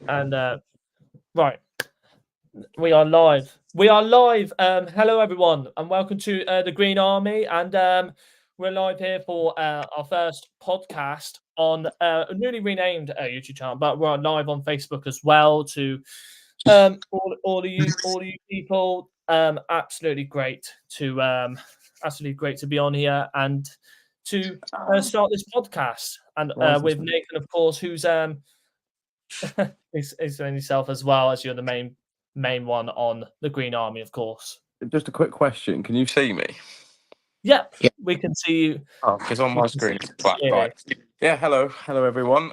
And right, we are live. We are live. Hello, everyone, and welcome to the Green Army. And we're live here for our first podcast on a newly renamed YouTube channel, but we're live on Facebook as well. To all of you people, absolutely great to be on here and to start this podcast. And with Nathan, of course, who's explain yourself as well, as you're the main one on the Green Army, of course. Just a quick question. Can you see me? Yeah. We can see you. Oh, because on my screen it's black. Right. Yeah, hello everyone.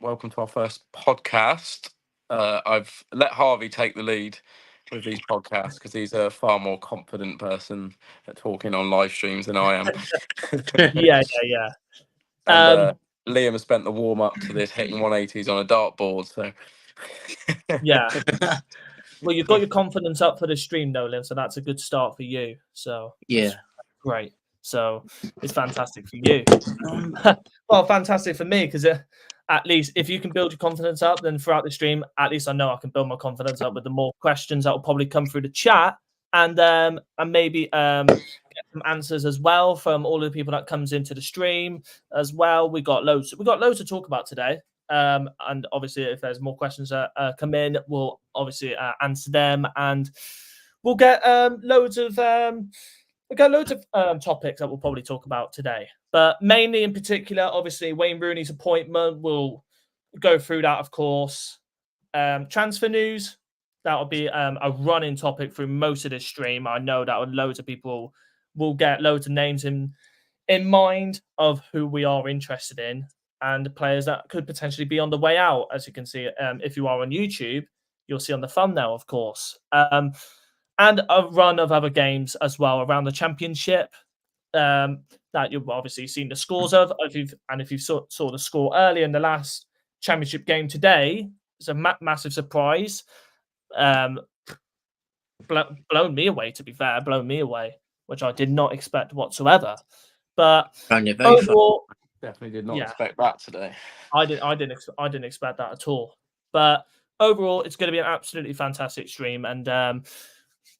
Welcome to our first podcast. I've let Harvey take the lead with these podcasts because he's a far more confident person at talking on live streams than I am. Yeah. And Liam has spent the warm up to this hitting 180s on a dartboard. So yeah. Well, you've got your confidence up for the stream, though, Liam. So that's a good start for you. So yeah, great. So it's fantastic for you. Well, fantastic for me because at least if you can build your confidence up, then throughout the stream, at least I know I can build my confidence up with the more questions that will probably come through the chat, and maybe get some answers as well from all of the people that comes into the stream as well. We got loads to talk about today. And obviously, if there's more questions that come in, we'll obviously answer them, and we'll get loads of topics that we'll probably talk about today. But mainly, in particular, obviously, Wayne Rooney's appointment. We'll go through that, of course. Transfer news. That'll be a running topic through most of this stream. I know that loads of people will get loads of names in mind of who we are interested in, and players that could potentially be on the way out. As you can see, if you are on YouTube, you'll see on the thumbnail, of course. And a run of other games as well around the Championship that you've obviously seen the scores of. If you saw the score earlier in the last Championship game today, it's a massive surprise. Blown me away, to be fair, which I did not expect whatsoever. But overall, definitely did not expect that today. I didn't expect that at all. But overall, it's going to be an absolutely fantastic stream, and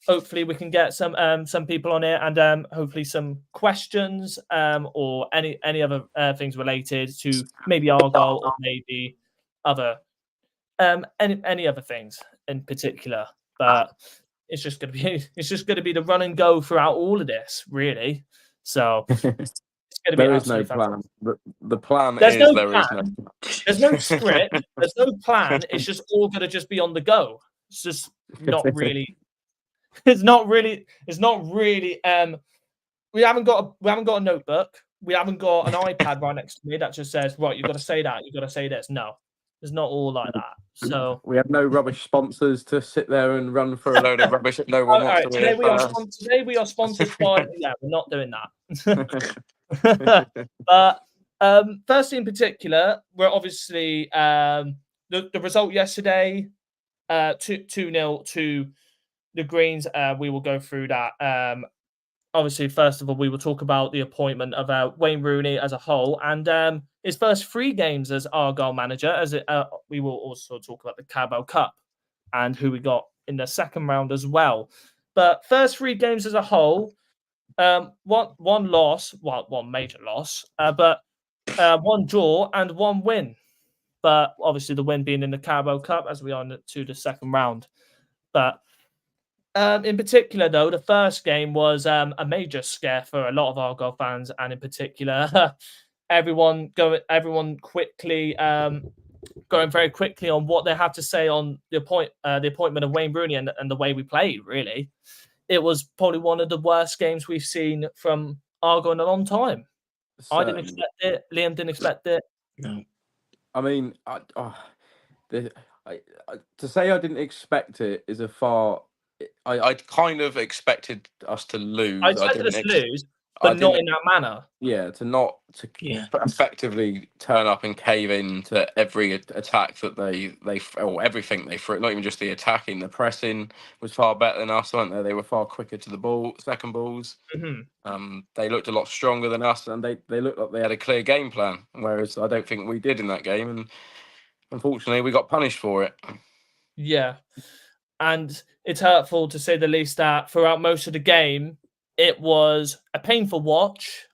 hopefully we can get some people on here, and hopefully some questions or any other things related to maybe Argyle or maybe other any other things in particular. But it's just going to be the run and go throughout all of this, really. So it's going to be there is no plan. The plan there's is no there plan. is no. There's no script. There's no plan. It's just all going to just be on the go. It's just not really. It's not really. We haven't got a notebook. We haven't got an iPad right next to me that just says, right, you've got to say that. You've got to say this. No, it's not all like that. So we have no rubbish sponsors to sit there and run for a load of rubbish that no one wants to today we are sponsored by. Yeah, we're not doing that. But firstly, in particular, we're obviously the result yesterday, 2-0 to the Greens. We will go through that. Obviously, first of all, we will talk about the appointment of Wayne Rooney as a whole, and his first 3 games as Argyle manager. We will also talk about the Carabao Cup and who we got in the second round as well. But first 3 games as a whole, one loss, well, one major loss, but 1 draw and 1 win. But obviously, the win being in the Carabao Cup as we are to the second round. But in particular, though, the first game was a major scare for a lot of Argyle fans, and in particular, everyone quickly going very quickly on what they have to say on the appointment of Wayne Rooney and the way we played. Really, it was probably one of the worst games we've seen from Argyle in a long time. I didn't expect it. Liam didn't expect it. No, I mean, to say I didn't expect it is a far. I kind of expected us to lose. I expected us to lose, but not in that manner. Yeah, to effectively turn up and cave in to every attack that they or everything they threw. Not even just the attacking, the pressing was far better than us, weren't they? They were far quicker to the second balls. Mm-hmm. They looked a lot stronger than us, and they looked like they had a clear game plan. Whereas I don't think we did in that game. And unfortunately, we got punished for it. Yeah. And it's hurtful, to say the least, that throughout most of the game, it was a painful watch.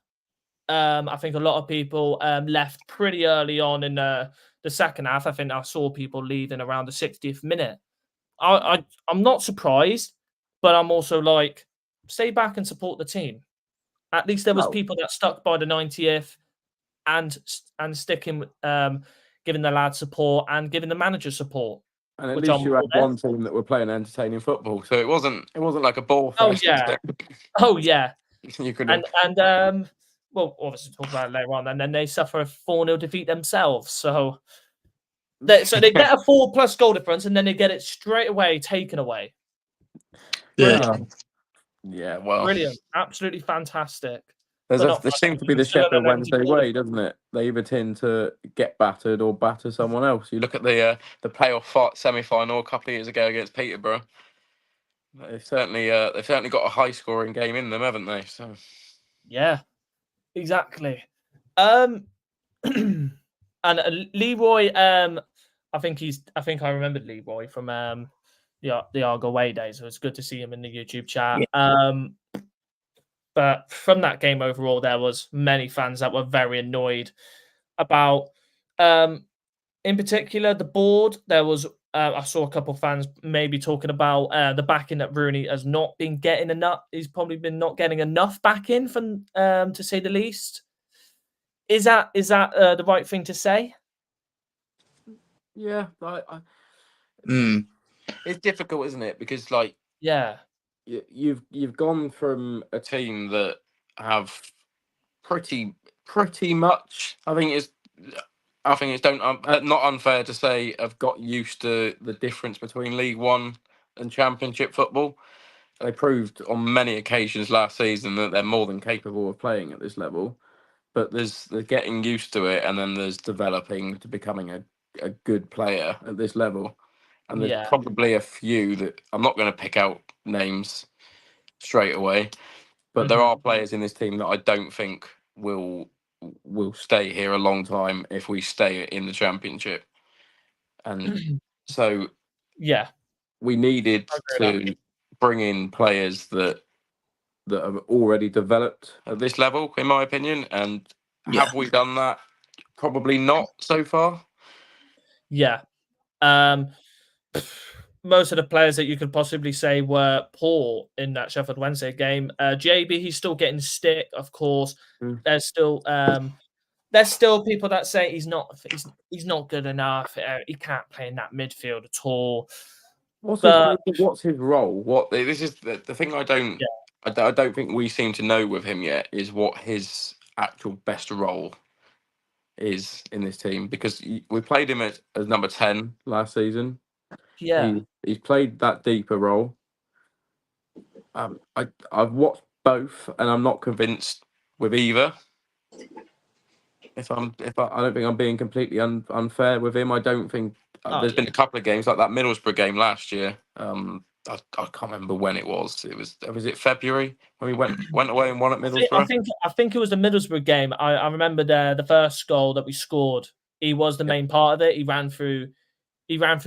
I think a lot of people left pretty early on in the second half. I think I saw people leaving around the 60th minute. I'm not surprised, but I'm also like, stay back and support the team. At least there was people that stuck by the 90th and sticking, giving the lads support and giving the manager support. And at least you had one team that were playing entertaining football, so it wasn't like a ball fest. Oh yeah. You could and we'll obviously talk about it later on, and then they suffer a 4-0 defeat themselves. So they get a 4+ goal difference, and then they get it straight away taken away. Brilliant. Yeah, well, brilliant, absolutely fantastic. There seems to be the Sheffield Wednesday way, doesn't it? They either tend to get battered or batter someone else. You look at the playoff semi-final a couple of years ago against Peterborough. They've certainly got a high-scoring game in them, haven't they? So yeah, exactly. And Leroy, I think I remembered Leroy from the Argyle away days. So it's good to see him in the YouTube chat. Yeah. But from that game overall, there was many fans that were very annoyed about, in particular, the board. There was, I saw a couple of fans maybe talking about the backing that Rooney has not been getting enough. He's probably been not getting enough backing, from to say the least. Is that the right thing to say? Yeah, it's difficult, isn't it? Because you've gone from a team that have pretty much. I think it's not unfair to say have got used to the difference between League One and Championship football. They proved on many occasions last season that they're more than capable of playing at this level. But there's getting used to it, and then there's developing to becoming a good player at this level. And there's probably a few that I'm not going to pick out names straight away, but there are players in this team that I don't think will stay here a long time if we stay in the Championship. And so, we needed to bring in players that have already developed at this level, in my opinion. And have we done that? Probably not so far. Yeah. Most of the players that you could possibly say were poor in that Sheffield Wednesday game. JB, he's still getting stick, of course. There's still people that say he's not good enough. He can't play in that midfield at all. What's his role? This is the thing I don't think we seem to know with him yet, is what his actual best role is in this team, because we played him as number 10 last season. Yeah, he's played that deeper role. I've watched both, and I'm not convinced with either. I don't think I'm being completely unfair with him. I don't think there's been a couple of games like that Middlesbrough game last year. I can't remember when it was. Was it February when we went away and won at Middlesbrough? I think it was the Middlesbrough game. I remember the first goal that we scored. He was the main part of it. He ran through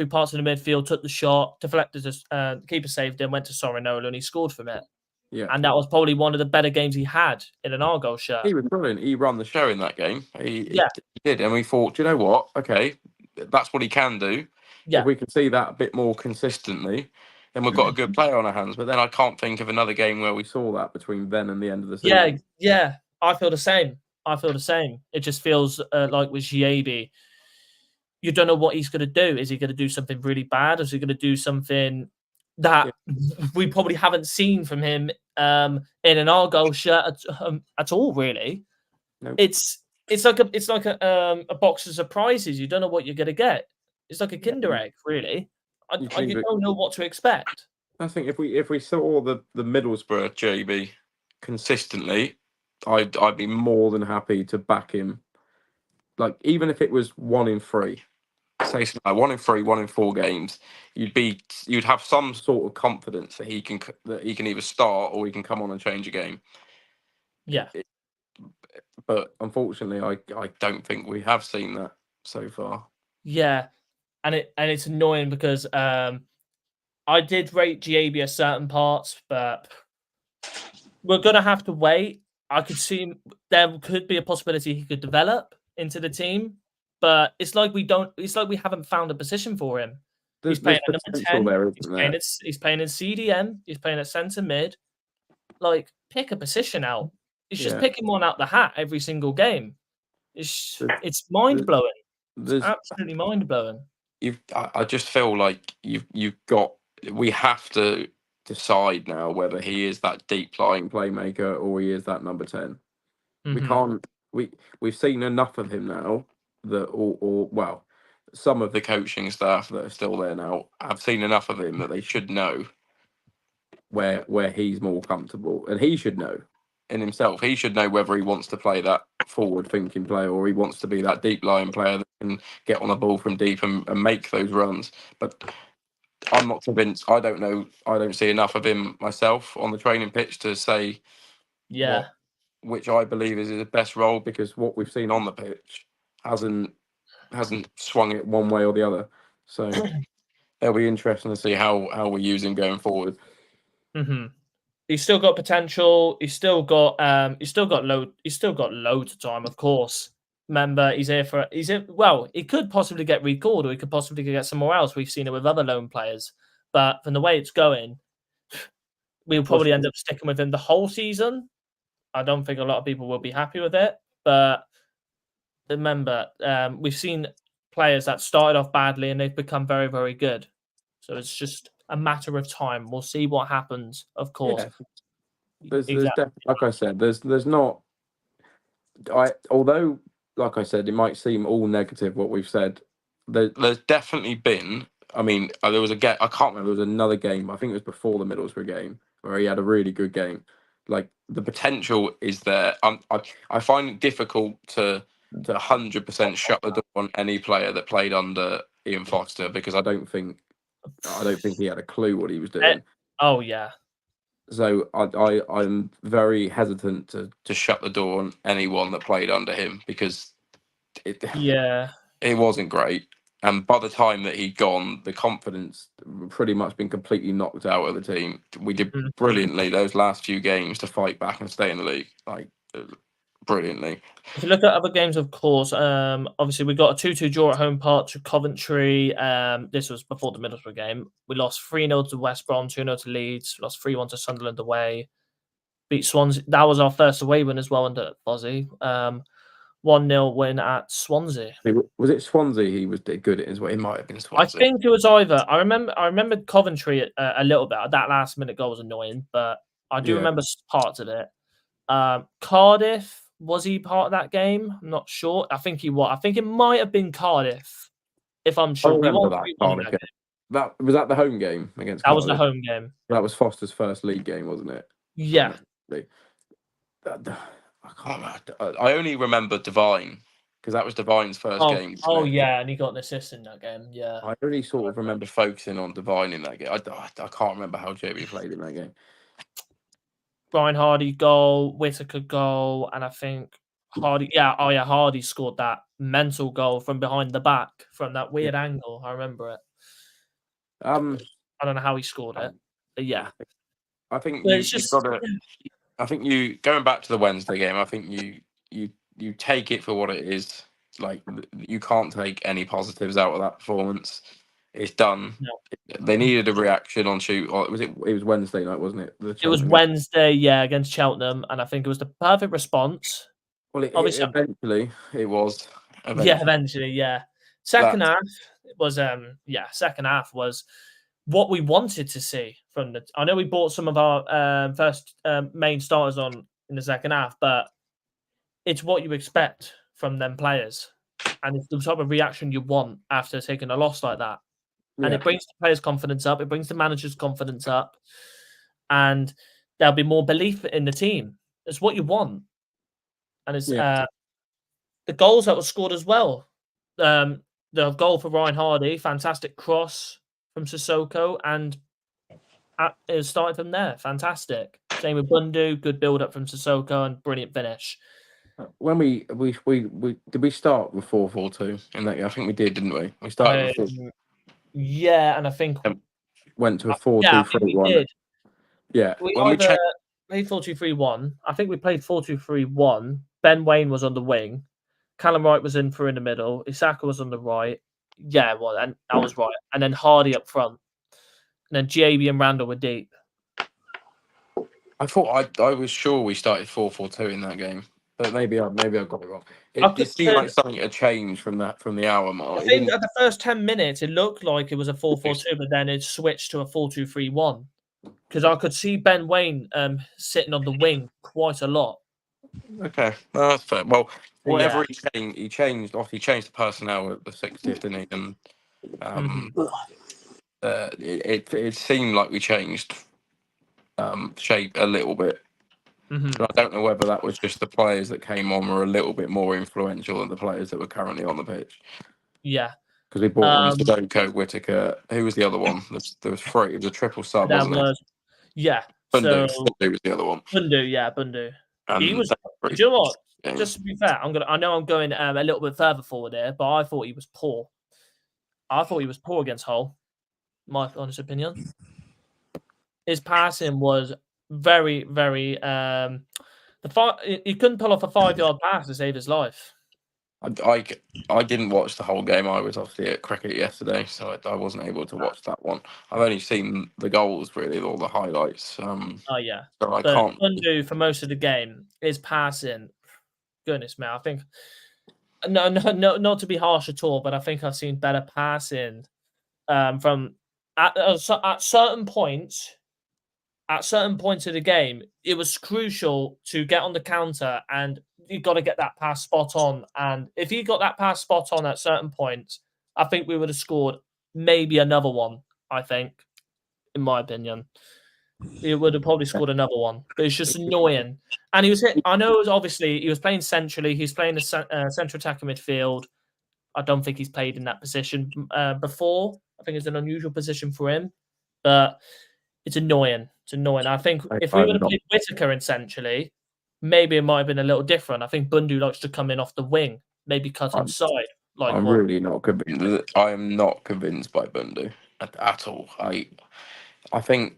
parts of the midfield, took the shot, deflected, the keeper saved him, went to Sorinola, and he scored from it. Yeah, and that was probably one of the better games he had in an Argyle shirt. He was brilliant. He ran the show in that game. He did, and we thought, you know what? Okay, that's what he can do. Yeah. If we can see that a bit more consistently, then we've got a good player on our hands. But then I can't think of another game where we saw that between then and the end of the season. Yeah, I feel the same. It just feels like with Giabi, you don't know what he's going to do. Is he going to do something really bad? Is he going to do something that we probably haven't seen from him in an Argyle shirt at all? Really, nope. It's like a box of surprises. You don't know what you're going to get. It's like a Kinder egg, really. You don't know what to expect. I think if we saw the Middlesbrough JB consistently, I'd be more than happy to back him. Like, even if it was 1 in 3, say something like 1 in 3, 1 in 4 games, you'd have some sort of confidence that he can either start or he can come on and change a game. Yeah. But unfortunately, I don't think we have seen that so far. Yeah. and it's annoying because I did rate Giabi at certain parts, but we're gonna have to wait. I could see there could be a possibility he could develop into the team, but it's like we don't. It's like we haven't found a position for him. He's playing There's at number potential 10. there, He's isn't playing there? he's playing in CDM. He's playing at centre mid. Like, pick a position out. He's just picking one out the hat every single game. It's mind blowing. It's absolutely mind blowing. I just feel like you've got. We have to decide now whether he is that deep lying playmaker or he is that number 10. We can't. We've seen enough of him now that, or well, some of the coaching staff that are still there now have seen enough of him that they should know where he's more comfortable, and he should know in himself. He should know whether he wants to play that forward-thinking player or he wants to be that deep-lying player that can get on the ball from deep and make those runs. But I'm not convinced. I don't know. I don't see enough of him myself on the training pitch to say which I believe is his best role, because what we've seen on the pitch hasn't swung it one way or the other. So it'll be interesting to see how we use him going forward. He's still got potential. He's still got loads of time, of course. Remember, well, he could possibly get recalled, or he could possibly get somewhere else. We've seen it with other loan players. But from the way it's going, we'll probably end up sticking with him the whole season. I don't think a lot of people will be happy with it. But remember, we've seen players that started off badly and they've become very, very good. So it's just a matter of time. We'll see what happens, of course. There's definitely, like I said, there's not. Although, like I said, it might seem all negative what we've said. There's definitely been. I mean, there was a game. I can't remember. There was another game. I think it was before the Middlesbrough game where he had a really good game. Like, the potential is there. I find it difficult to 100% shut the door on any player that played under Ian Foster, because I don't think he had a clue what he was doing. Oh yeah. So I'm very hesitant to shut the door on anyone that played under him, because it wasn't great. And by the time that he'd gone, the confidence pretty much been completely knocked out of the team. We did brilliantly those last few games to fight back and stay in the league, like brilliantly. If you look at other games, of course, obviously we got a 2-2 draw at home part to Coventry. This was before the Middlesbrough game. We lost 3-0 to West Brom, 2-0 to Leeds, lost 3-1 to Sunderland away. Beat Swansea. That was our first away win as well under Fozzie. 1-0 win at Swansea. Was it Swansea he was good at as well? It might have been Swansea. I think it was either. I remember Coventry a little bit. That last minute goal was annoying, but I do remember parts of it. Cardiff, was he part of that game? I'm not sure. I think he was. I think it might have been Cardiff, if I'm sure. I remember that Cardiff game. That was the home game against Cardiff. That was the home game. That was Foster's first league game, wasn't it? Yeah. I can't remember. I only remember Devine, because that was Devine's first game. Oh yeah, and he got an assist in that game. Yeah. I really sort of remember focusing on Devine in that game. I can't remember how JB played in that game. Brian Hardy goal, Whittaker goal, and I think Hardy. Yeah, Hardy scored that mental goal from behind the back from that weird angle. I remember it. I don't know how he scored it, but yeah. I think I think you going back to the Wednesday game. I think you take it for what it is. Like, you can't take any positives out of that performance. It's done. No. They needed a reaction on shoot. Or it was Wednesday night, wasn't it? It was Wednesday, yeah, against Cheltenham, and I think it was the perfect response. Well, eventually it was. Yeah, eventually, yeah. Second half was what we wanted to see from the. I know we bought some of our first main starters on in the second half, but it's what you expect from them players, and it's the type of reaction you want after taking a loss like that. And it brings the players' confidence up. It brings the manager's confidence up. And there'll be more belief in the team. It's what you want. And it's the goals that were scored as well. The goal for Ryan Hardy, fantastic cross from Sissoko. And it started from there. Fantastic. Same with Bundu. Good build-up from Sissoko and brilliant finish. When we did we start with 4-4-2 in that game? I think we did, didn't we? We started with yeah, and I think went to a I think we 4-2-3-1. did. Yeah, We when we either played 4-2-3-1. I think we played 4-2-3-1. Ben Waine was on the wing. Callum Wright was in the middle. Isaka was on the right. Yeah, well, and I was right. And then Hardy up front. And then JB and Randall were deep. I thought I was sure we started 4-4-2 in that game, but maybe I got it wrong. It seemed like something had changed from the hour mark. I think at the first 10 minutes it looked like it was a 4-4-2, but then it switched to a 4-2-3-1. Because I could see Ben Waine sitting on the wing quite a lot. Okay, no, that's fair. Well, whatever he changed. Obviously, he changed the personnel at the 60th, didn't he? And it seemed like we changed shape a little bit. Mm-hmm. I don't know whether that was just the players that came on were a little bit more influential than the players that were currently on the pitch. Yeah. Because we brought on Sissoko, Whittaker. Who was the other one? There was three. It was a triple sub, wasn't it? Yeah. Bundu was the other one. Bundu. He was. Do you know what? Yeah. Just to be fair, I know I'm going a little bit further forward here, but I thought he was poor. I thought he was poor against Hull. My honest opinion. His passing was very, very. He couldn't pull off a 5-yard pass to save his life. I didn't watch the whole game. I was obviously at cricket yesterday, so I wasn't able to watch that one. I've only seen the goals, really, all the highlights. Oh yeah. So I can't. Bundu for most of the game is passing. Goodness me, I think. No, not to be harsh at all, but I think I've seen better passing from at certain points. At certain points of the game, it was crucial to get on the counter, and you got to get that pass spot on. And if he got that pass spot on at certain points, I think we would have scored maybe another one. I think, in my opinion, he would have probably scored another one. But it's just annoying. And he was hit. I know it was obviously he was playing centrally. He's playing a central attacker midfield. I don't think he's played in that position before. I think it's an unusual position for him, but it's annoying. It's annoying. I think if we would have played Whittaker essentially, maybe it might have been a little different. I think Bundu likes to come in off the wing, maybe cut inside. I'm really not convinced. I am not convinced by Bundu at all. I think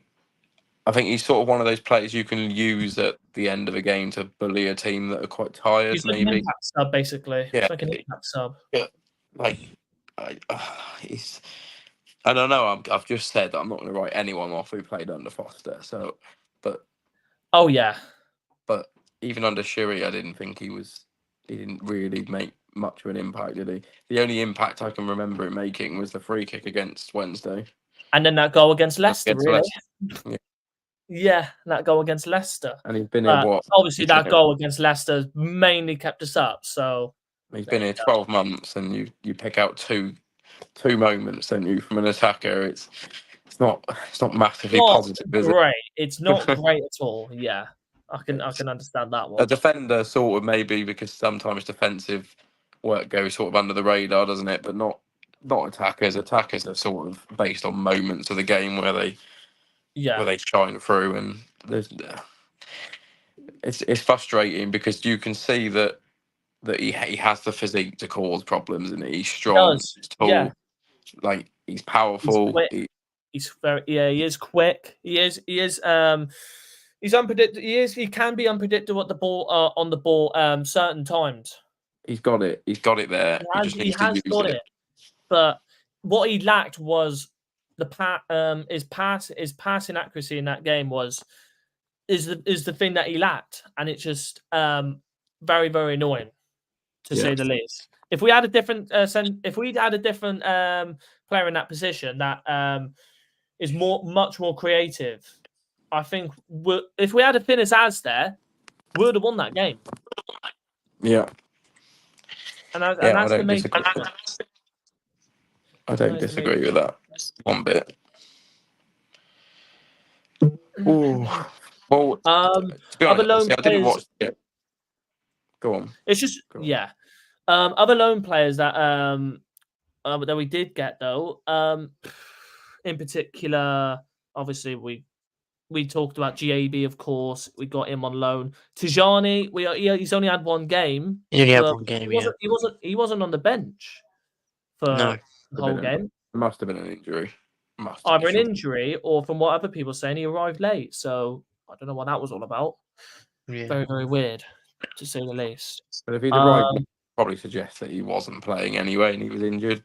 he's sort of one of those players you can use at the end of a game to bully a team that are quite tired. He's maybe like an impact sub, basically. Yeah, it's like an impact sub. Yeah, he's. I don't know. I've just said that I'm not going to write anyone off who played under Foster. So, but oh yeah, but even under Sherry, I didn't think he didn't really make much of an impact, did he? The only impact I can remember him making was the free kick against Wednesday, and then that goal against Leicester. Really? Yeah. Yeah, that goal against Leicester. And he's been here what? Obviously, that goal against Leicester mainly kept us up. So he's been here 12 months, and you pick out two moments, don't you, from an attacker? It's not massively positive, is it? Great. It's not great at all. Yeah, I can understand that one. A defender sort of maybe, because sometimes defensive work goes sort of under the radar, doesn't it? But not attackers. Attackers are sort of based on moments of the game where they shine through, and it's frustrating because you can see that he has the physique to cause problems, and he's strong, he's tall, he's powerful. He's very he is quick. He's unpredictable. He can be unpredictable at the ball on the ball certain times. He's got it. He's got it there. He has got it. But what he lacked was his passing accuracy in that game is the thing that he lacked, and it's just very, very annoying to say the least. If we had a different player in that position that is much more creative, I think if we had a Finis as there, we would have won that game. Yeah. And that's the main. I don't disagree with that one bit. Ooh. Well, to be honest, I didn't watch it. Go on. It's just other loan players that we did get though. In particular, obviously we we talked about GAB, of course. We got him on loan. Tijani, he's only had one game. He only had one game. He wasn't on the bench for No. the whole game. It must have been an injury. Either an injury or, from what other people are saying, he arrived late. So I don't know what that was all about. Yeah. Very, very weird, to say the least. But if he'd arrived, probably suggests that he wasn't playing anyway and he was injured.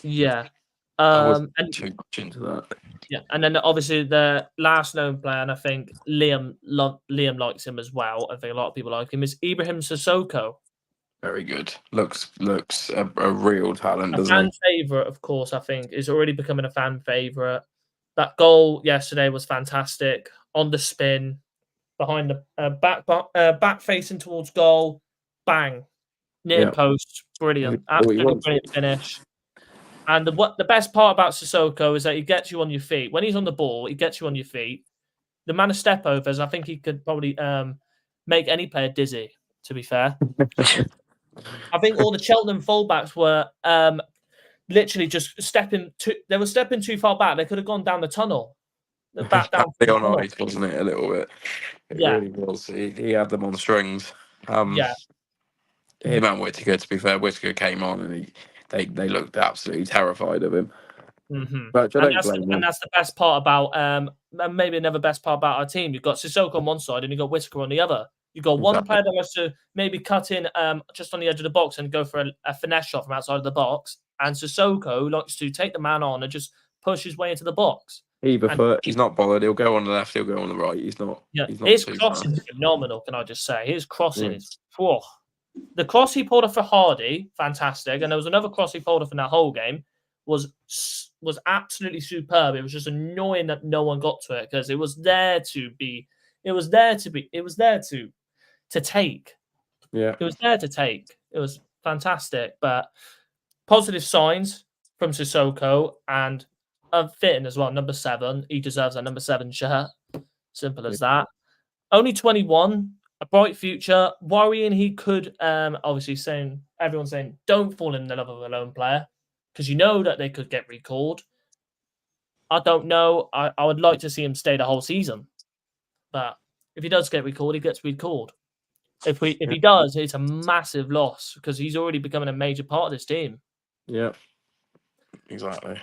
Yeah. I wasn't too much into that. Yeah, and then obviously the last known player, and I think Liam likes him as well. I think a lot of people like him. Is Ibrahim Sissoko. Very good. Looks a real talent, A doesn't fan favourite, of course. I think is already becoming a fan favourite. That goal yesterday was fantastic. On the spin, behind the back facing towards goal, bang, near post, brilliant, absolutely brilliant finish. And the best part about Sissoko is that he gets you on your feet. When he's on the ball, he gets you on your feet. The amount of step overs, I think he could probably make any player dizzy, to be fair. I think all the Cheltenham fullbacks were literally just stepping too far back. They could have gone down the tunnel. Back down on ice, wasn't it, a little bit? It really was. He had them on strings. Him and Whittaker, to be fair. Whittaker came on and they looked absolutely terrified of him. Mm-hmm. But and that's the best part about maybe another best part about our team. You've got Sissoko on one side and you've got Whittaker on the other. You've got one player that wants to maybe cut in just on the edge of the box and go for a finesse shot from outside of the box. And Sissoko likes to take the man on and just push his way into the box. He's not bothered. He'll go on the left. He'll go on the right. He's not. His crossing is phenomenal. Can I just say his crossing is the cross he pulled off for Hardy, fantastic. And there was another cross he pulled off in that whole game was absolutely superb. It was just annoying that no one got to it because it was there to be. It was there to take. Yeah, it was there to take. It was fantastic, but positive signs from Sissoko and fitting as well. Number 7, he deserves a number 7 shirt. Simple as that. Only 21, a bright future. Worrying he could, obviously everyone's saying don't fall in the love of a lone player because you know that they could get recalled. I don't know. I would like to see him stay the whole season, but if he does get recalled, he gets recalled. If he does, it's a massive loss because he's already becoming a major part of this team. Yeah, exactly.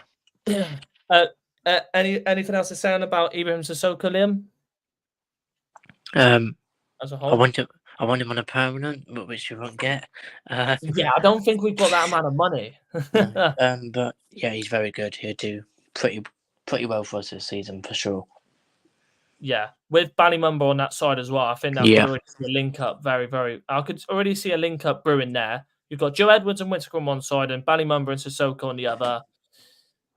Anything else to say about Ibrahim Sissoko, Liam? As a whole, I want him on a permanent, but which you won't get. Yeah, I don't think we've got that amount of money. But yeah, he's very good. He'll do pretty well for us this season for sure. Yeah, with Ballymumba on that side as well, I think that would already see a link up very, very. I could already see a link up brewing there. You've got Joe Edwards and Whittaker on one side and Ballymumba and Sissoko on the other.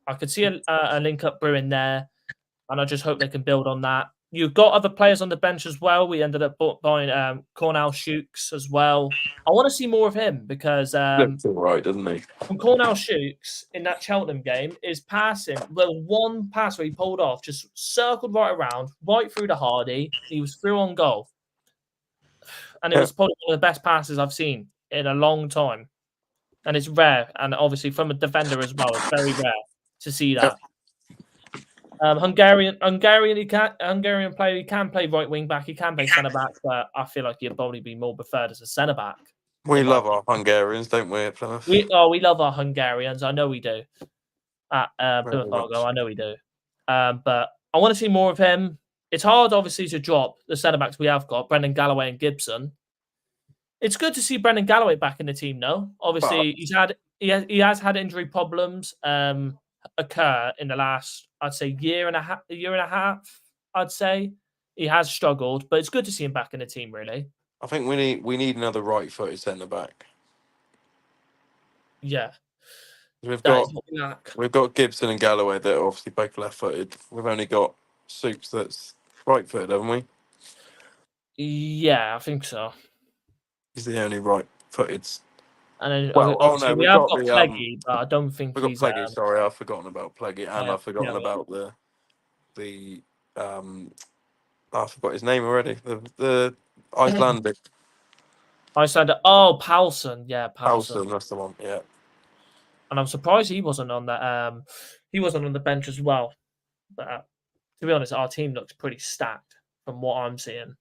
I could see a link up brewing there, and I just hope they can build on that. You've got other players on the bench as well. We ended up buying Cornell Shooks as well. I want to see more of him because looks all right, doesn't he? From Cornell Shooks in that Cheltenham game is passing. Well, one pass where he pulled off, just circled right around, right through to Hardy. He was through on goal, and it was probably one of the best passes I've seen in a long time. And it's rare, and obviously from a defender as well, it's very rare to see that. Hungarian player. He can play right wing back. He can play centre back, but I feel like he'd probably be more preferred as a centre back. We love our Hungarians, don't we, at Plymouth? We love our Hungarians. I know we do. At Plymouth Argyle, I know we do. But I want to see more of him. It's hard, obviously, to drop the centre backs we have got, Brendan Galloway and Gibson. It's good to see Brendan Galloway back in the team, though. Obviously, he has had injury problems occur in the last, I'd say, year and a half. I'd say he has struggled, but it's good to see him back in the team. Really, I think we need another right-footed centre back. Yeah, we've got Gibson and Galloway that are obviously both left-footed. We've only got Soups that's right-footed, haven't we? Yeah, I think so. He's the only right-footed. And then, we have got Pleggy, but I don't think we've got Pleggy. Sorry, I've forgotten about Pleggy, and I've forgotten about the I forgot his name already. The Icelandic. Icelandic. Oh, Paulson. Yeah, Paulson. That's the one. Yeah. And I'm surprised he wasn't on that. He wasn't on the bench as well. But to be honest, our team looks pretty stacked from what I'm seeing.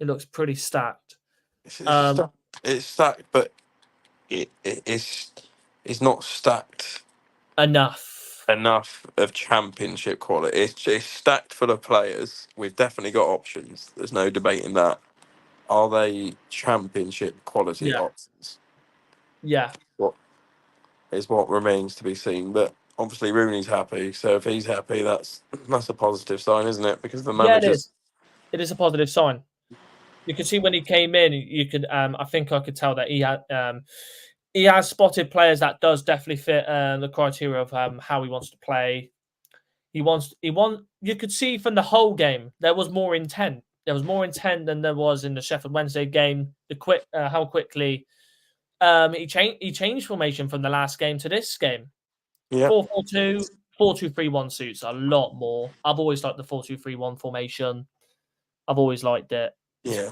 It looks pretty stacked. It's stacked, but it's not stacked Enough of championship quality. It's stacked full of players. We've definitely got options. There's no debating that. Are they championship quality options? Yeah. What remains to be seen. But obviously Rooney's happy, so if he's happy, that's a positive sign, isn't it? Because the manager's... It is a positive sign. You could see when he came in, you could I think I could tell that he has spotted players that does definitely fit the criteria of how he wants to play. You could see from the whole game there was more intent. There was more intent than there was in the Sheffield Wednesday game. How quickly he changed formation from the last game to this game. 4-4-2, 4-2-3-1 suits a lot more. I've always liked the 4-2-3-1 formation. I've always liked it. Yeah.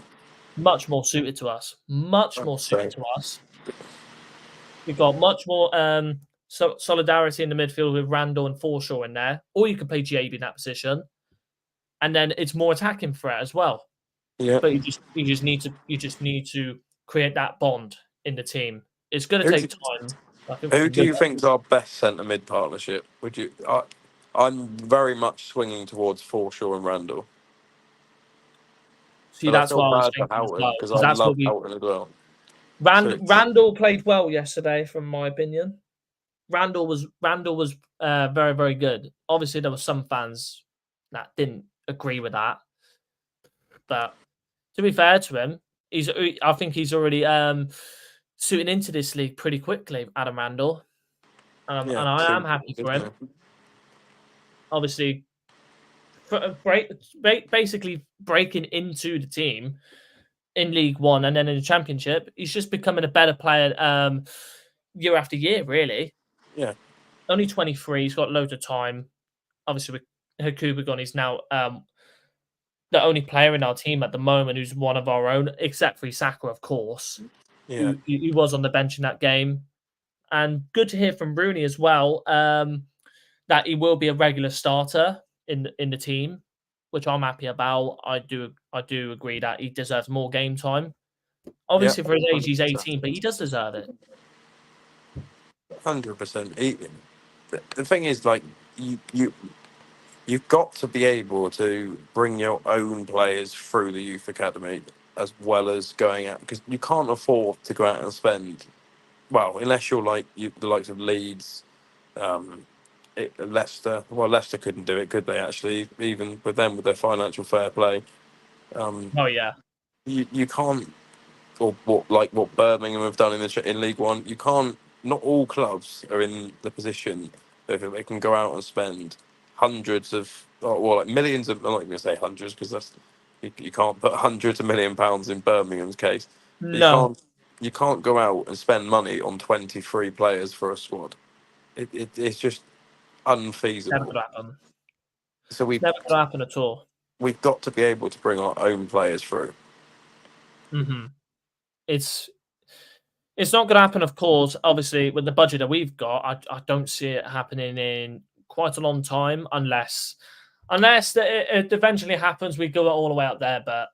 Much more suited to us. We've got much more solidarity in the midfield with Randall and Forshaw in there. Or you could play JB in that position. And then it's more attacking threat as well. Yeah. But you just need to create that bond in the team. It's going to take time. Who do you think is our best centre mid partnership? I'm very much swinging towards Forshaw and Randall. See, that's what I was thinking because I love Houghton as well. Randall played well yesterday, from my opinion. Randall was very, very good. Obviously, there were some fans that didn't agree with that, but to be fair to him, I think he's already suiting into this league pretty quickly, Adam Randall, and I am happy for him. Obviously, basically breaking into the team in League One and then in the Championship, he's just becoming a better player year after year, really. Yeah. Only 23, he's got loads of time. Obviously, with Hakubagon, he's now the only player in our team at the moment who's one of our own, except for Isaka, of course. Yeah. He was on the bench in that game. And good to hear from Rooney as well that he will be a regular starter in the team, which I'm happy about. I do agree that he deserves more game time. Obviously, for his age, he's 18, but he does deserve it. 100%. The thing is, like, you've got to be able to bring your own players through the youth academy as well as going out, because you can't afford to go out and spend, well, unless you're like the likes of Leeds, Leicester. Well, Leicester couldn't do it, could they? Actually, even with them with their financial fair play. You can't, or what Birmingham have done in League One. You can't. Not all clubs are in the position that they can go out and spend hundreds of, millions of. I'm not even going to say hundreds because that's you can't put hundreds of £1 million in Birmingham's case. No, you can't go out and spend money on 23 players for a squad. It's just unfeasible. Never going to happen. So never going to happen at all. We've got to be able to bring our own players through. Mm-hmm. It's not going to happen, of course. Obviously, with the budget that we've got, I don't see it happening in quite a long time, unless it eventually happens. We go all the way out there, but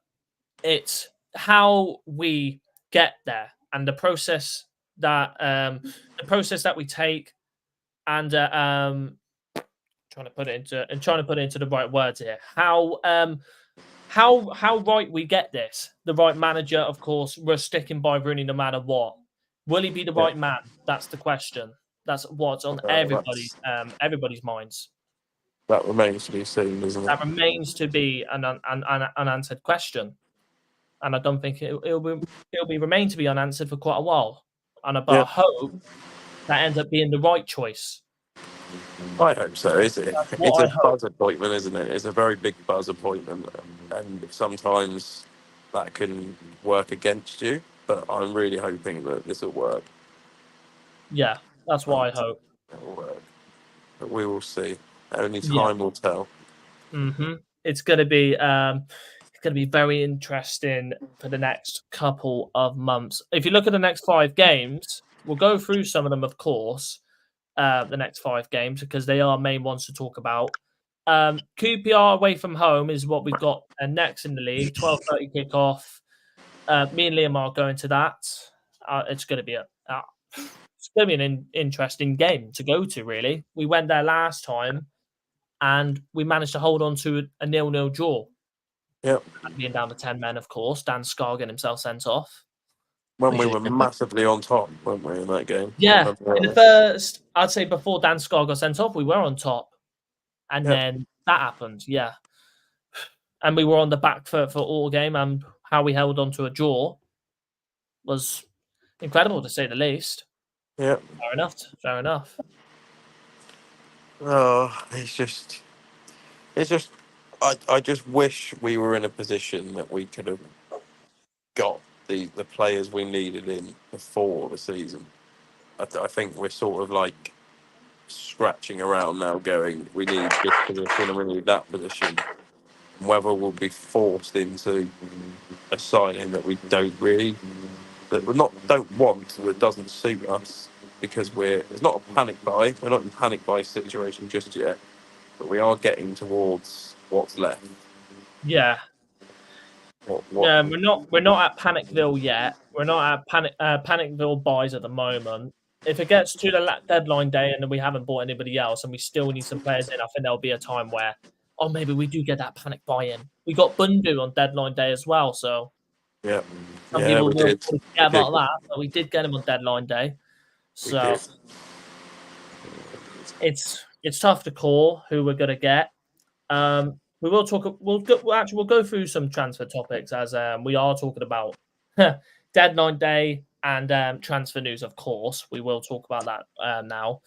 it's how we get there and the process that we take, and trying to put it into the right words here. How right we get this. The right manager, of course, we're sticking by Rooney no matter what. Will he be the right man? That's the question. That's what's on everybody's minds. That remains to be seen, doesn't it? That remains to be an unanswered question, and I don't think it'll remain to be unanswered for quite a while. But I hope that ends up being the right choice. I hope so. It's a buzz appointment, isn't it? It's a very big buzz appointment, and sometimes that can work against you. But I'm really hoping that this will work. Yeah, that's what I hope. It will work. But we will see. Only time will tell. Mm-hmm. It's going to be very interesting for the next couple of months. If you look at the next 5 games, we'll go through some of them, of course. The next 5 games, because they are main ones to talk about. QPR away from home is what we've got next in the league. 12:30 kickoff. Me and Liam are going to that. It's going to be an interesting game to go to. Really, we went there last time, and we managed to hold on to a 0-0 draw. Yep. Being down to 10 men, of course. Dan Scarr getting himself sent off. When we were massively on top, weren't we, in that game? Yeah, in the first, I'd say before Dan Scarr got sent off, we were on top. And then that happened, yeah. And we were on the back foot for all game, and how we held on to a draw was incredible, to say the least. Yeah. Fair enough. Oh, I just wish we were in a position that we could have got the players we needed in before the season. I think we're sort of like scratching around now going, we need this position and we need that position. Whether we'll be forced into a signing that we don't want, that doesn't suit us, because it's not a panic buy. We're not in a panic buy situation just yet, but we are getting towards what's left. Yeah. We're not at Panicville yet. We're not at Panicville buys at the moment. If it gets to the deadline day and we haven't bought anybody else and we still need some players in, I think there'll be a time where, maybe we do get that panic buy-in. We got Bundu on deadline day as well, so yeah, some people will forget about that, but we did get him on deadline day. So it's tough to call who we're gonna get. We will talk. We'll go through some transfer topics as we are talking about deadline day and transfer news. Of course, we will talk about that now.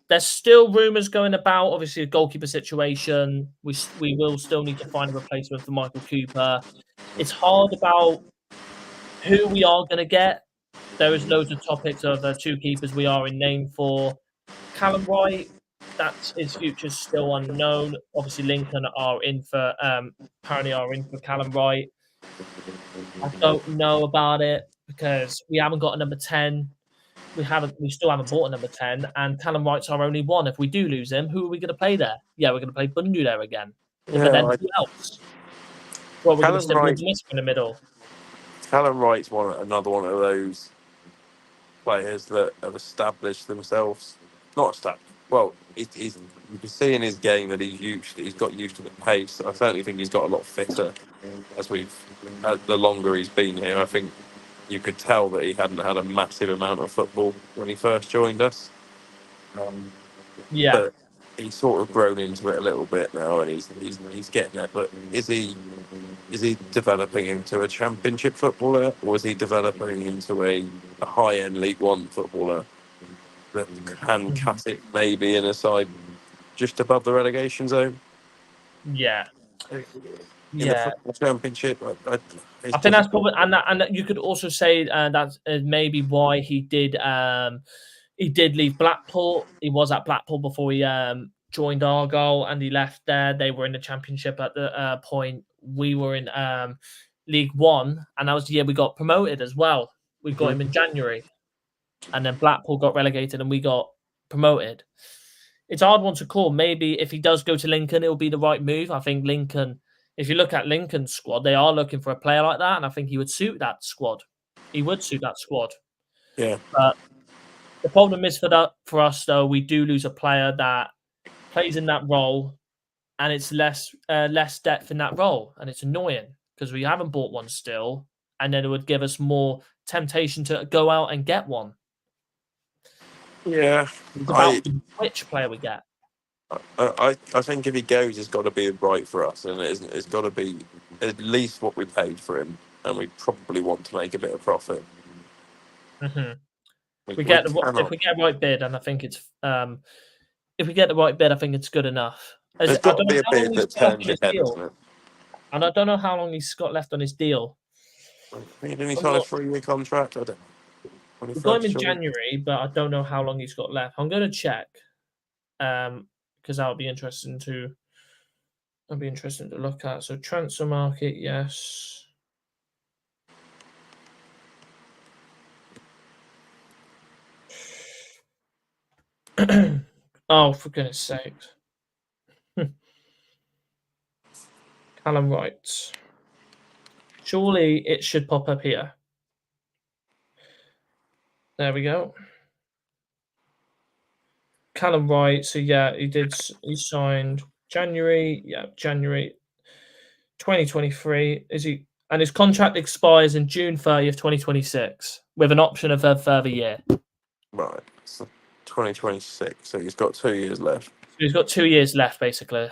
There's still rumours going about. Obviously, a goalkeeper situation. We will still need to find a replacement for Michael Cooper. It's hard about who we are going to get. There is loads of topics of the two keepers we are in name for. Callum Wright, his future's still unknown. Obviously, Lincoln are in for Callum Wright. I don't know about it because we haven't got a number 10. We still haven't bought a number 10, and Callum Wright's our only one. If we do lose him, who are we going to play there? Yeah, we're going to play Bundu there again. But then who else? Well, we're going to stick with in the middle. Callum Wright's another one of those players that have established themselves. Not established. Well, you can see in his game that he's got used to the pace. I certainly think he's got a lot fitter the longer he's been here. I think you could tell that he hadn't had a massive amount of football when he first joined us. But he's sort of grown into it a little bit now, and he's getting there. But is he developing into a Championship footballer, or is he developing into a high-end League One footballer that can cut it maybe in a side just above the relegation zone? Yeah. In the football Championship, I think that's probably, and you could also say that's maybe why he did leave Blackpool. He was at Blackpool before he joined Argyle, and he left there. They were in the Championship at the point. We were in League One, and that was the year we got promoted as well. We got him in January, and then Blackpool got relegated, and we got promoted. It's a hard one to call. Maybe if he does go to Lincoln, it'll be the right move. I think Lincoln. If you look at Lincoln's squad, they are looking for a player like that, and I think he would suit that squad. He would suit that squad. Yeah. But the problem is for us, though, we do lose a player that plays in that role, and it's less depth in that role, and it's annoying because we haven't bought one still, and then it would give us more temptation to go out and get one. Yeah. It's about which player we get. I think if he goes, it's got to be right for us, and it's got to be at least what we paid for him, and we probably want to make a bit of profit. Mm-hmm. If we get the right bid, and I think it's if we get the right bid, I think it's good enough. There's got to be a bid that turns your head, isn't it? And I don't know how long he's got left on his deal. Didn't he sign a 3-year contract? I don't know. We got him in January, but I don't know how long he's got left. I'm going to check. Because that'll be interesting to look at. So transfer market, yes. Oh, for goodness sakes. Callum Wright. Surely it should pop up here. There we go. Callum Wright. So yeah, he signed January. Yeah, January 2023. And his contract expires in June 30th, 2026, with an option of a further year. Right. So 2026. So he's got 2 years left. So he's got 2 years left, basically.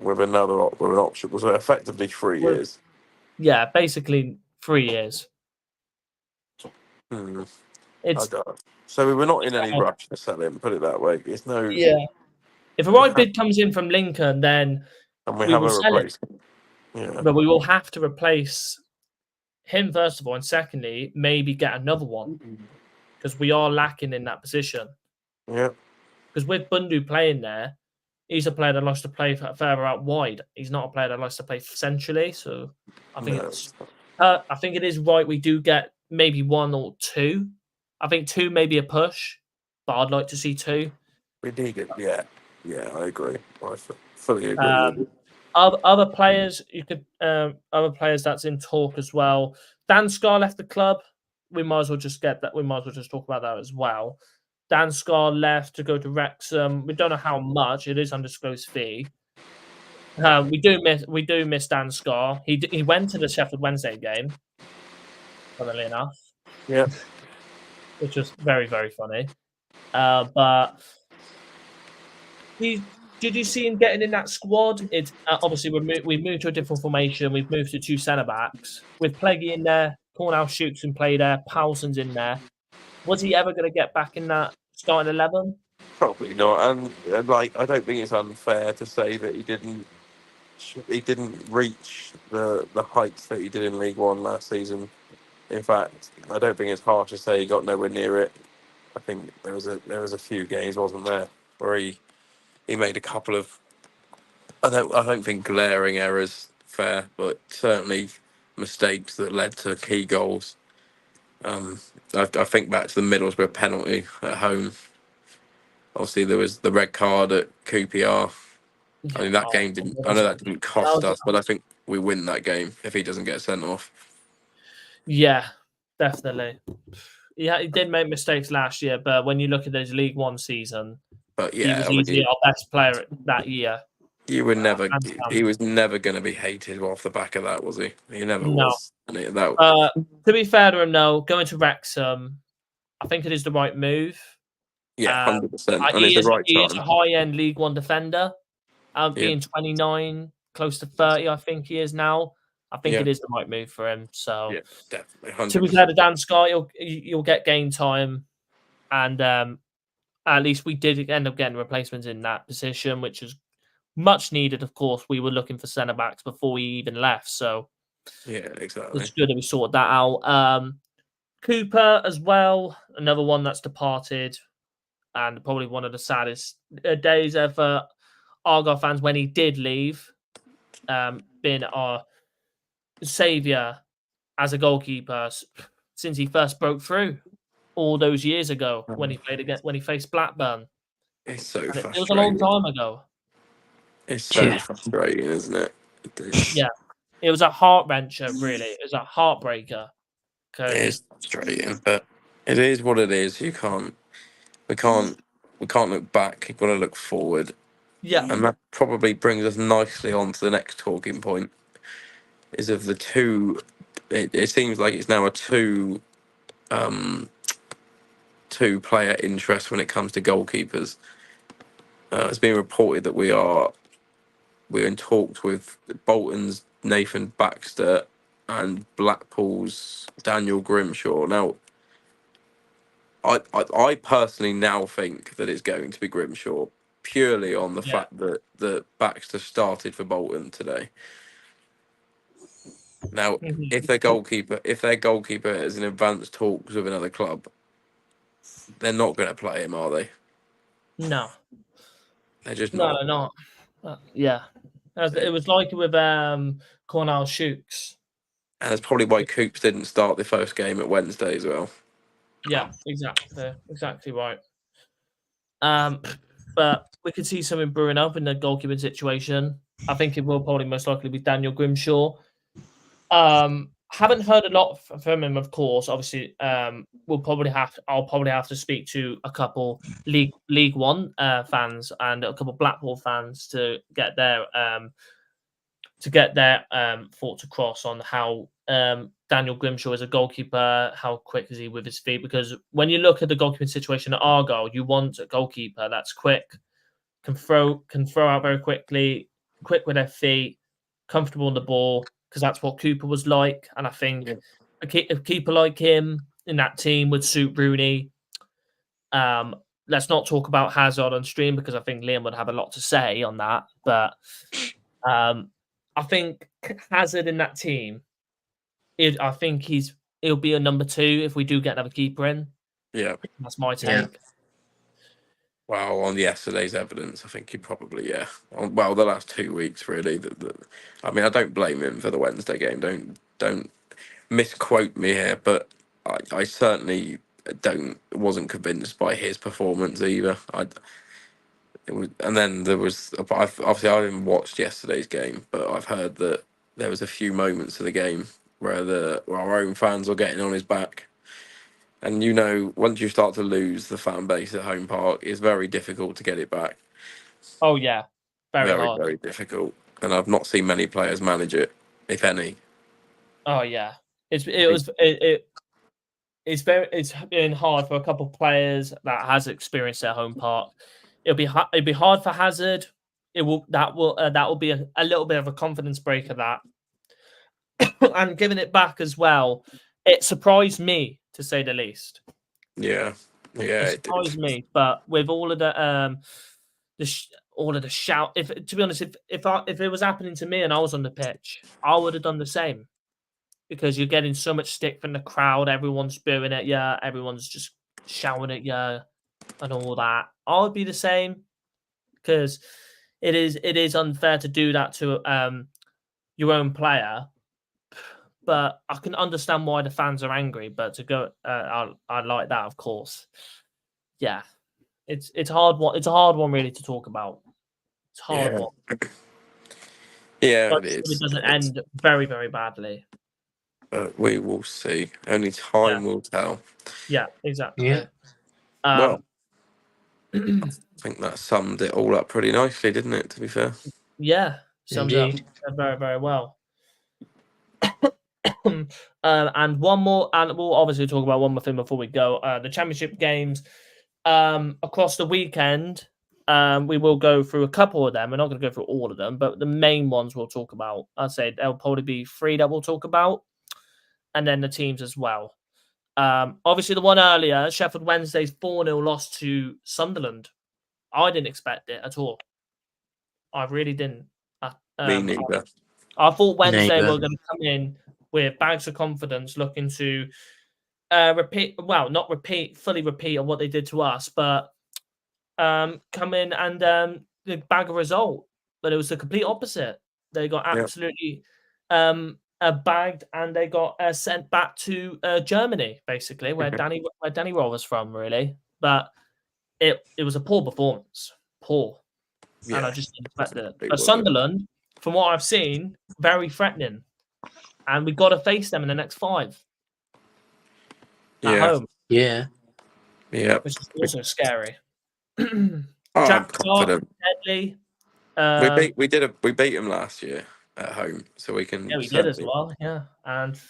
With an option. So effectively 3 years. Yeah, basically 3 years. So we were not in any rush to sell him, put it that way. It's no. Yeah. If a right bid comes in from Lincoln, then we have a replacement. Yeah. But we will have to replace him first of all, and secondly, maybe get another one because we are lacking in that position. Yeah. Because with Bundu playing there, he's a player that likes to play further out wide. He's not a player that likes to play centrally. So I think I think it is right. We do get maybe 1 or 2. I think 2 may be a push, but I'd like to see 2. We need it. Yeah, I agree. I fully agree. Other players other players that's in talk as well. Dan Scarr left the club. We might as well just get that. We might as well just talk about that as well. Dan Scarr left to go to Wrexham. We don't know how much. It is undisclosed fee. We do miss Dan Scarr. He went to the Sheffield Wednesday game, funnily enough. Yeah, which was very, very funny. But did you see him getting in that squad? It's obviously we've moved to a different formation. We've moved to 2 centre backs with Pleggy in there. Cornell shoots and play there. Powson's in there. Was he ever going to get back in that starting 11? Probably not. And I don't think it's unfair to say that he didn't reach the heights that he did in League One last season. In fact, I don't think it's harsh to say he got nowhere near it. I think there was a few games, wasn't there, where he made a couple of I don't think glaring errors fair, but certainly mistakes that led to key goals. I think back to the Middlesbrough penalty at home. Obviously, there was the red card at QPR. I mean, that game didn't. I know that didn't cost us, but I think we win that game if he doesn't get sent off. Yeah, definitely. Yeah, he did make mistakes last year, but when you look at his League One season, but yeah, he was easily our best player that year. He was never going to be hated off the back of that, was he? He never was. To be fair to him, no, going to Wrexham, I think it is the right move. Yeah, 100%. And he is a high-end League One defender. Being 29, close to 30, I think he is now. I think it is the right move for him. So, yeah, definitely. 100%. To be fair to Dan Scarr, you'll get game time, and at least we did end up getting replacements in that position, which is much needed. Of course, we were looking for centre backs before we even left, so yeah, exactly. It's good that we sorted that out. Cooper as well, another one that's departed, and probably one of the saddest days ever. Argyle fans when he did leave, been our saviour as a goalkeeper since he first broke through all those years ago when he faced Blackburn. It's so frustrating. It was a long time ago. It's so frustrating, isn't it? Yeah, it was a heart wrencher. Really, it was a heartbreaker. It is frustrating, but it is what it is. We can't look back. You've got to look forward. Yeah, and that probably brings us nicely on to the next talking point. Is of the two. It seems like it's now a two player interest when it comes to goalkeepers. It's been reported that we're in talks with Bolton's Nathan Baxter and Blackpool's Daniel Grimshaw. Now, I personally now think that it's going to be Grimshaw, purely on the fact that Baxter started for Bolton today. Now, if their goalkeeper is in advanced talks with another club, they're not going to play him, are they? No. They're just not. No, not. Yeah. It was like with Cornell Shooks. And that's probably why Coops didn't start the first game at Wednesday as well. Yeah, exactly right. But we could see something brewing up in the goalkeeping situation. I think it will probably most likely be Daniel Grimshaw. Haven't heard a lot from him, of course. Obviously, I'll probably have to speak to a couple League One fans and a couple Blackpool fans to get their thoughts across on how Daniel Grimshaw is a goalkeeper. How quick is he with his feet? Because when you look at the goalkeeping situation at Argyle, you want a goalkeeper that's quick, can throw out very quickly, quick with their feet, comfortable on the ball. Because that's what Cooper was like, and I think a keeper like him in that team would suit Rooney. Let's not talk about Hazard on stream because I think Liam would have a lot to say on that. But I think Hazard in that team, I think he'll be a number 2 if we do get another keeper in. Yeah, that's my take. Yeah. Well, on yesterday's evidence, I think he probably, well, the last 2 weeks, really. I mean, I don't blame him for the Wednesday game. Don't misquote me here, but I certainly wasn't convinced by his performance either. And then there was, obviously, I didn't watch yesterday's game, but I've heard that there was a few moments of the game where our own fans were getting on his back. And once you start to lose the fan base at home park, it's very difficult to get it back. Oh yeah, very hard, very difficult. And I've not seen many players manage it, if any. Oh yeah, it's been hard for a couple of players that has experienced their home park. It'll be hard for Hazard. That will be a little bit of a confidence breaker. That and giving it back as well. It surprised me, to say the least. Yeah, it surprised me. But with all of the shout, to be honest, if it was happening to me and I was on the pitch, I would have done the same. Because you're getting so much stick from the crowd, everyone's booing at you, everyone's just shouting at you, and all that. I would be the same, because it is unfair to do that to your own player. But I can understand why the fans are angry. But to go, I like that, of course. Yeah, it's hard one. It's a hard one, really, to talk about. It's a hard one. Yeah, but it is. It doesn't end very, very badly. We will see. Only time will tell. Yeah, exactly. Yeah. Well, I think that summed it all up pretty nicely, didn't it? To be fair. Yeah, summed up very, very well. And one more, and we'll obviously talk about one more thing before we go. The championship games across the weekend. We will go through a couple of them. We're not going to go through all of them, but the main ones we'll talk about. I'd say there'll probably be 3 that we'll talk about, and then the teams as well. Obviously, the one earlier, Sheffield Wednesday's 4-0 loss to Sunderland. I didn't expect it at all. I really didn't. Me neither. I thought Wednesday were going to come in with bags of confidence, looking to fully repeat on what they did to us, but come in and bag a result. But it was the complete opposite. They got absolutely bagged, and they got sent back to Germany, basically, where Danny Roll was from, really. But it was a poor performance. Poor. Yeah, and I just didn't expect it. But Sunderland, from what I've seen, very threatening. And we've got to face them in the next 5. At home. Yeah. Yeah. Which is also scary. I'm confident. Deadly. We beat them last year at home, so we can. Yeah, we did as well. Yeah, and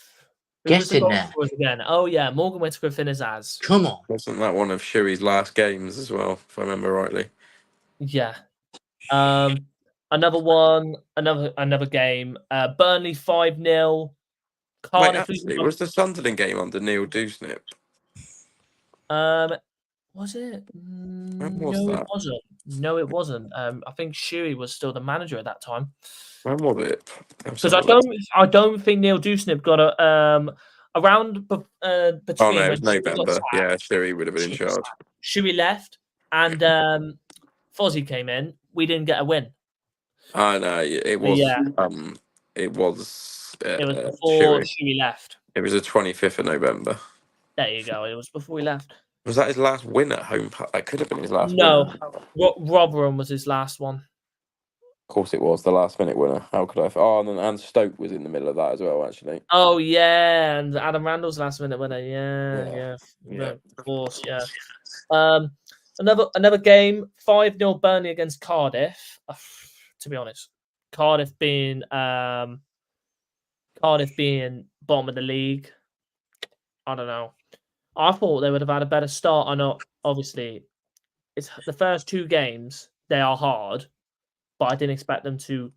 get in there again. Oh yeah, Morgan Whittaker in his as. Come on, wasn't that one of Shuey's last games as well, if I remember rightly? Yeah. Another one, another game. Burnley 5-0. Cardiff. Wait, was the Sunderland game under Neil Dewsnip? Was it? When was that? It wasn't. No, it wasn't. I think Shuey was still the manager at that time. When was it? Because I don't think Neil Dewsnip got around between. Oh no, it was November. Yeah, Shuey would have been in charge. Shuey left, and Fozzie came in. We didn't get a win. Oh no, it was. Yeah. It was. It was before Shuey left. It was the 25th of November. There you go. It was before we left. Was that his last win at home? That could have been his last win. No, Rotherham was his last one. Of course, it was the last-minute winner. How could I? Oh, and Stoke was in the middle of that as well, actually. Oh yeah, and Adam Randall's last-minute winner. Yeah. Of course, yeah. Another game, 5-0 Burnley against Cardiff. To be honest, Cardiff being bottom of the league. I don't know. I thought they would have had a better start. I know, obviously, it's the first 2 games. They are hard, but I didn't expect them to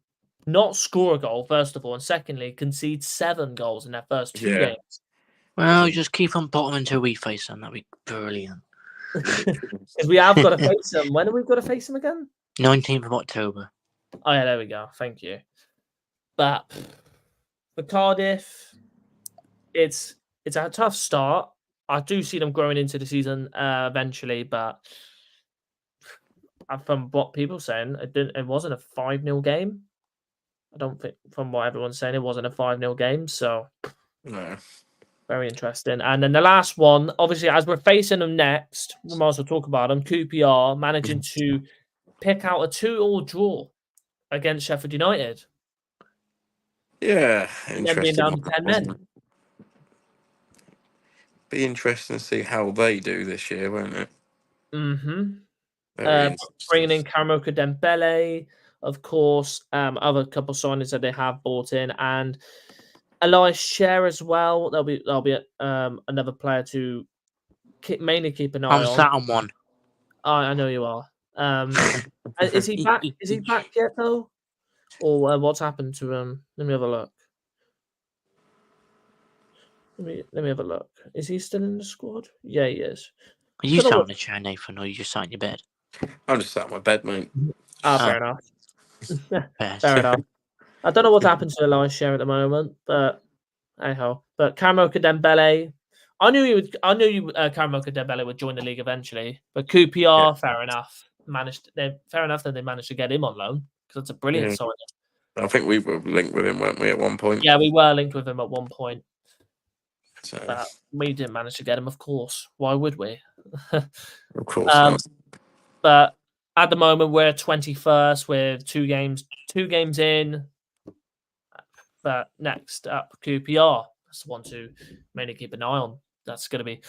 not score a goal, first of all, and secondly, concede 7 goals in their first 2 games. Well, just keep on bottom until we face them. That'd be brilliant. Because we have got to face them. When have we got to face them again? 19th of October. Oh, yeah, there we go. Thank you. But for Cardiff, it's a tough start. I do see them growing into the season eventually, but from what people are saying, it wasn't a 5-0 game. I don't think, from what everyone's saying, it wasn't a 5-0 game. So, no. Very interesting. And then the last one, obviously, as we're facing them next, we might as well talk about them. QPR managing to pick out a 2-2 draw against Sheffield United. Yeah, Them being down to 10 men. Be interesting to see how they do this year, won't it? Bringing in Karamoka Dembele, of course, other couple signings that they have brought in, and Elias Scher as well. There'll be another player to mainly keep an eye on. I'm sat on one. I know you are. Is he back? Is he back yet though? Or what's happened to him? Let me have a look. Let me have a look. Is he still in the squad? Yeah, he is. Are you sat on a chair, Nathan, or are you just sat in your bed? I'm just sat on my bed, mate. Fair enough. Fair enough. I don't know what's happened to Elias Scher at the moment, but anyhow. But Karamoka Dembele, I knew Karamoka Dembele would join the league eventually. But QPR, fair enough. Fair enough that they managed to get him on loan because it's a brilliant signing. I think we were linked with him, weren't we, at one point? Yeah, we were linked with him at one point. So. But we didn't manage to get him, of course. Why would we? Of course not. But at the moment, we're 21st with 2 games in. But next up, QPR. That's the one to mainly keep an eye on. That's going to be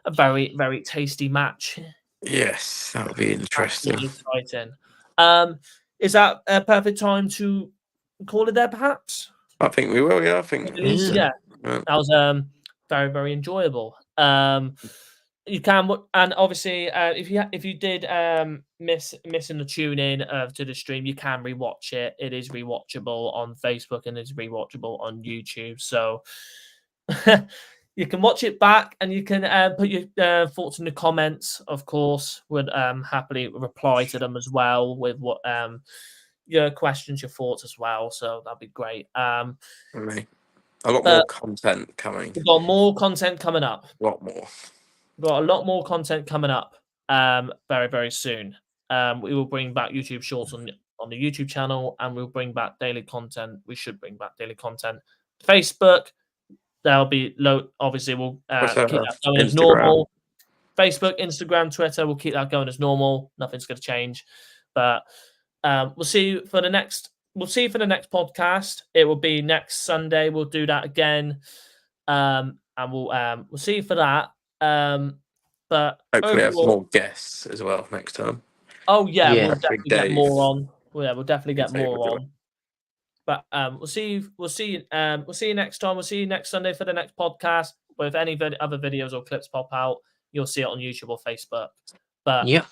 a very, very tasty match. Yes, that'll be interesting. Exciting. Is that a perfect time to call it there, perhaps? I think we will, yeah. I think. Yeah. That was very, very enjoyable. You can, and obviously, if you did missing the tune in to the stream, you can rewatch it. It is rewatchable on Facebook and it's rewatchable on YouTube. So you can watch it back, and you can put your thoughts in the comments. Of course, would happily reply to them as well with what your questions, your thoughts as well. So that'd be great. A lot more content coming. We've got more content coming up. A lot more. We've got a lot more content coming up very, very soon. We will bring back YouTube Shorts on the YouTube channel, and we'll bring back daily content. We should bring back daily content. Facebook, there'll be obviously, we'll keep that going as normal. Facebook, Instagram, Twitter, we'll keep that going as normal. Nothing's going to change. But we'll see you for the next podcast. It will be next Sunday. We'll do that again. And we'll see you for that. But hopefully have more guests as well next time. Oh yeah, we'll definitely get more on. We'll definitely get more on. But we'll see you next time. We'll see you next Sunday for the next podcast. But if any other videos or clips pop out, you'll see it on YouTube or Facebook. But yeah,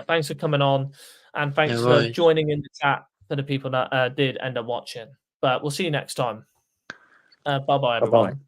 thanks for coming on, and thanks for joining in the chat for the people that did end up watching. But we'll see you next time. Bye bye, everyone. Bye-bye.